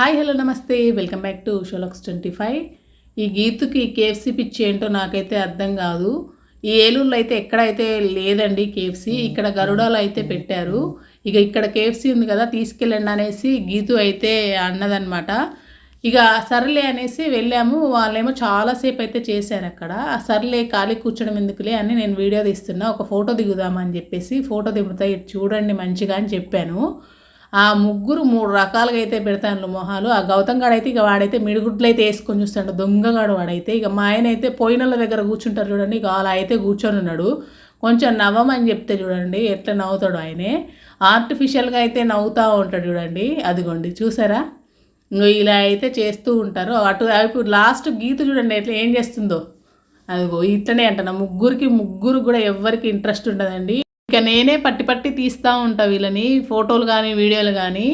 Hi hello నమస్తే welcome back to షోలక్స్ 25. ఈ గీతుకి KFC పిచ్చి ఏంటో నాకైతే అర్థం కాదు. ఈ ఏలూరులో అయితే ఎక్కడైతే లేదండి కేఎఫ్సీ, ఇక్కడ గరుడాలో అయితే పెట్టారు. ఇక ఇక్కడ కేఎఫ్సీ ఉంది కదా తీసుకెళ్ళండి అనేసి గీతు అయితే అన్నదనమాట. ఇక సర్లే అనేసి వెళ్ళాము. వాళ్ళేమో చాలాసేపు అయితే చేశారు అక్కడ. సర్లే ఖాళీ కూర్చోడం ఎందుకులే అని నేను వీడియో తీస్తున్నా, ఒక ఫోటో దిగుదామని చెప్పేసి ఫోటో దిగుతా చూడండి మంచిగా అని చెప్పాను. ఆ ముగ్గురు 3 రకాలుగా అయితే పెడతాను మొహాలు. ఆ గౌతమ్ గాడు అయితే ఇక వాడైతే మిడిగుడ్లు అయితే వేసుకొని చూస్తాడు, దొంగగాడు వాడైతే. ఇక మా ఆయన అయితే పోయినల దగ్గర కూర్చుంటారు చూడండి, ఇక అలా అయితే కూర్చొని ఉన్నాడు. కొంచెం నవ్వమని చెప్తే చూడండి ఎట్లా నవ్వుతాడు ఆయనే. ఆర్టిఫిషియల్గా అయితే నవ్వుతూ ఉంటాడు చూడండి, అదిగోండి చూసారా. ఇలా అయితే చేస్తూ ఉంటారు. అటు లాస్ట్ గీత చూడండి ఎట్లా ఏం చేస్తుందో, అదిగో ఇట్లనే అంట. ముగ్గురు కూడా ఎవ్వరికి ఇంట్రెస్ట్ ఉండదండి. ఇక నేనే పట్టి తీస్తూ ఉంటా వీళ్ళని, ఫోటోలు కానీ వీడియోలు కానీ.